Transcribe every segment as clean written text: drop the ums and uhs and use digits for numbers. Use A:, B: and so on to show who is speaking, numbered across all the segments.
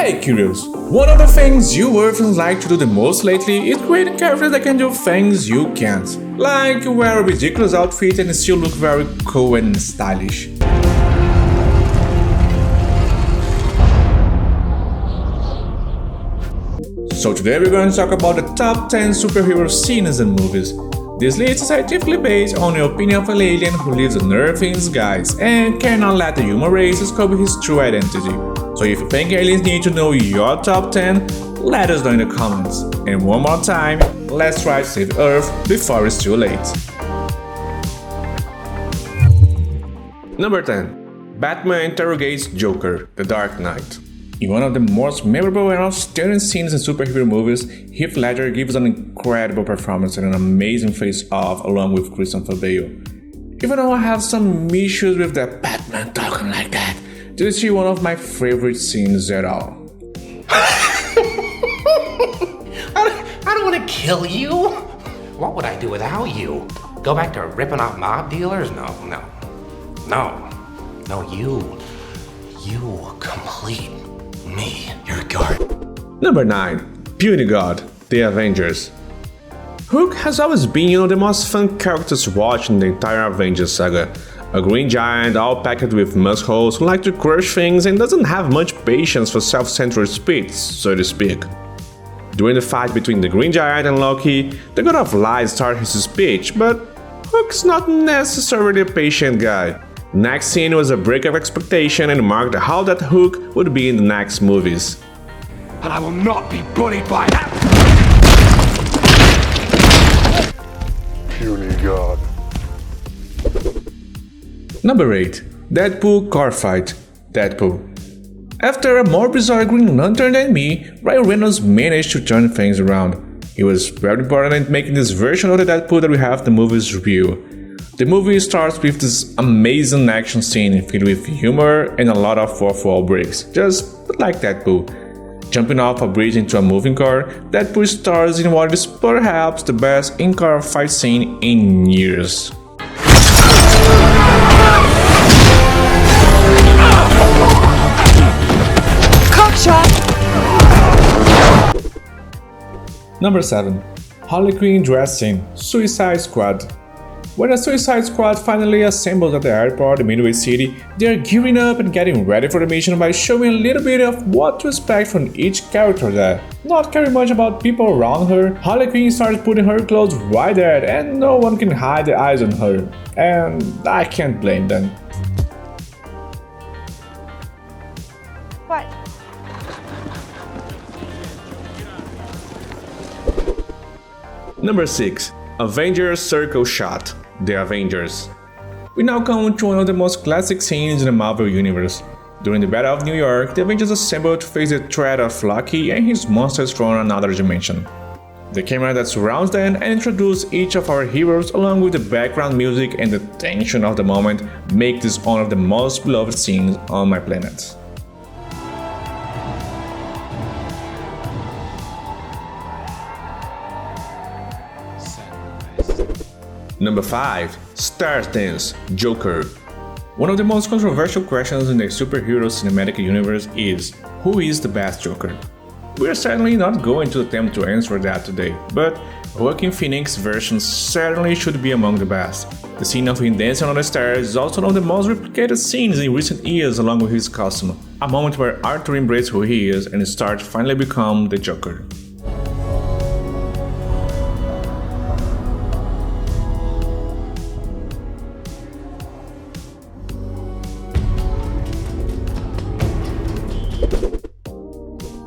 A: Hey curious, one of the things you earthlings like to do the most lately is creating characters that can do things you can't. Like wear a ridiculous outfit and still look very cool and stylish. So today we're going to talk about the top 10 superhero scenes and movies. This list is scientifically based on the opinion of an alien who lives on Earth in disguise and cannot let the human race discover his true identity. So if you think aliens need to know your top 10, let us know in the comments. And one more time, let's try to save Earth before it's too late. Number 10. Batman interrogates Joker, The Dark Knight. In one of the most memorable and outstanding scenes in superhero movies, Heath Ledger gives an incredible performance and an amazing face-off along with Christopher Bale. Even though I have some issues with that Batman talking like that, this is one of my favorite scenes at all.
B: I don't want to kill you. What would I do without you? Go back to ripping off mob dealers? No, you complete me, your guard.
A: Number 9. Puny God, The Avengers. Hulk has always been the most fun characters to watch in the entire Avengers saga. A green giant all packed with muscles who like to crush things and doesn't have much patience for self-centered speeds, so to speak. During the fight between the green giant and Loki, the God of Lies started his speech, but Hulk's not necessarily a patient guy. Next scene was a break of expectation and marked how that Hulk would be in the next movies.
C: And I will not be bullied by that! Puny God.
A: Number 8. Deadpool car fight. Deadpool. After a more bizarre Green Lantern than me, Ryan Reynolds managed to turn things around. He was very important in making this version of the Deadpool that we have in the movie's review. The movie starts with this amazing action scene filled with humor and a lot of fourth wall breaks, just like Deadpool. Jumping off a bridge into a moving car, Deadpool stars in what is perhaps the best in-car fight scene in years.
D: Cockshot!
A: Number 7. Harley Quinn dress scene, Suicide Squad. When the Suicide Squad finally assembles at the airport in Midway City, they are gearing up and getting ready for the mission by showing a little bit of what to expect from each character there. Not caring much about people around her, Harley Quinn starts putting her clothes right there and no one can hide their eyes on her. And I can't blame them.
D: What?
A: Number 6. Avengers Circle Shot. The Avengers. We now come to one of the most classic scenes in the Marvel Universe. During the Battle of New York, the Avengers assembled to face the threat of Loki and his monsters from another dimension. The camera that surrounds them and introduces each of our heroes along with the background music and the tension of the moment make this one of the most beloved scenes on my planet. Number 5. Star Dance, Joker. One of the most controversial questions in the superhero cinematic universe is, who is the best Joker? We are certainly not going to attempt to answer that today, but Joaquin Phoenix's version certainly should be among the best. The scene of him dancing on the stairs is also one of the most replicated scenes in recent years along with his costume, a moment where Arthur embraces who he is and starts to finally become the Joker.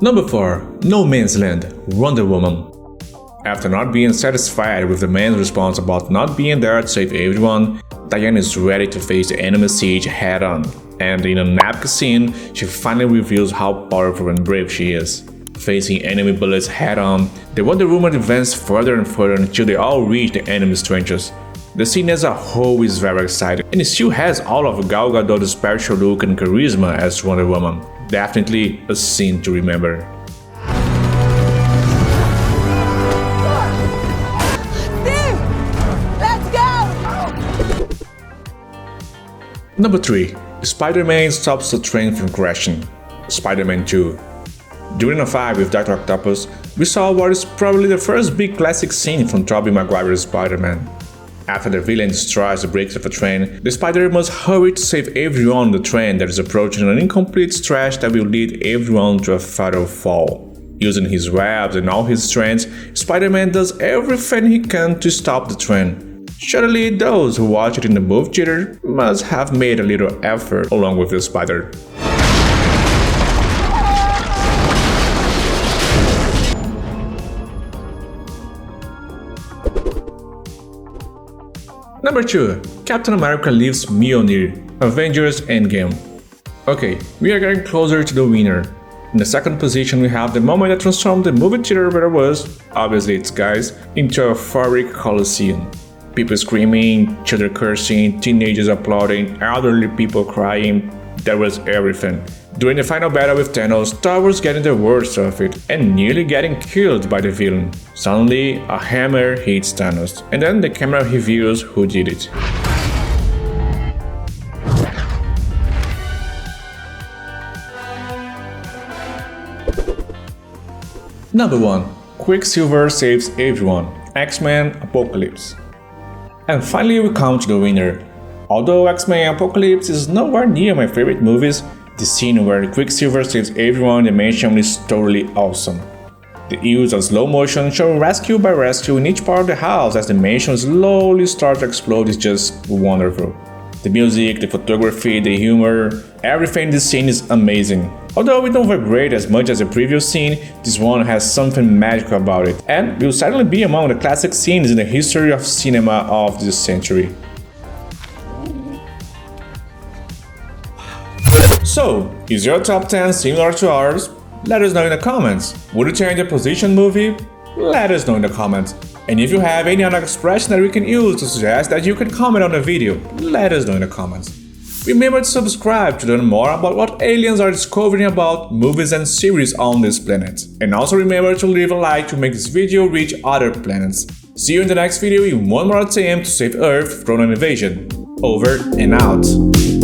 A: Number 4. No Man's Land, Wonder Woman. After not being satisfied with the man's response about not being there to save everyone, Diana is ready to face the enemy siege head-on, and in an epic scene, she finally reveals how powerful and brave she is. Facing enemy bullets head-on, the Wonder Woman advances further and further until they all reach the enemy's trenches. The scene as a whole is very exciting, and it still has all of Gal Gadot's special look and charisma as Wonder Woman. Definitely a scene to remember.
D: Steve! Let's go!
A: Number 3. Spider-Man stops the train from crashing. Spider-Man 2. During a fight with Dr. Octopus, we saw what is probably the first big classic scene from Tobey Maguire's Spider-Man. After the villain destroys the brakes of a train, the spider must hurry to save everyone on the train that is approaching an incomplete stretch that will lead everyone to a fatal fall. Using his webs and all his strength, Spider-Man does everything he can to stop the train. Surely those who watch it in the movie theater must have made a little effort along with the spider. Number 2. Captain America leaves Mjolnir, Avengers Endgame. Okay, we are getting closer to the winner. In the second position we have the moment that transformed the movie theater where it was, obviously it's guys, into a euphoric coliseum. People screaming, children cursing, teenagers applauding, elderly people crying, there was everything. During the final battle with Thanos, Thor was getting the worst of it and nearly getting killed by the villain. Suddenly, a hammer hits Thanos, and then the camera reveals who did it. Number 1. Quicksilver saves everyone, X-Men Apocalypse. And finally we come to the winner. Although X-Men Apocalypse is nowhere near my favorite movies, the scene where Quicksilver saves everyone in the mansion is totally awesome. The use of slow motion showing rescue by rescue in each part of the house as the mansion slowly starts to explode is just wonderful. The music, the photography, the humor, everything in this scene is amazing. Although it don't vibrate as much as the previous scene, this one has something magical about it, and will certainly be among the classic scenes in the history of cinema of this century. So, is your top 10 similar to ours? Let us know in the comments. Would you change a position movie? Let us know in the comments. And if you have any other expression that we can use to suggest that you can comment on the video, let us know in the comments. Remember to subscribe to learn more about what aliens are discovering about movies and series on this planet. And also remember to leave a like to make this video reach other planets. See you in the next video in one more attempt to save Earth from an invasion. Over and out.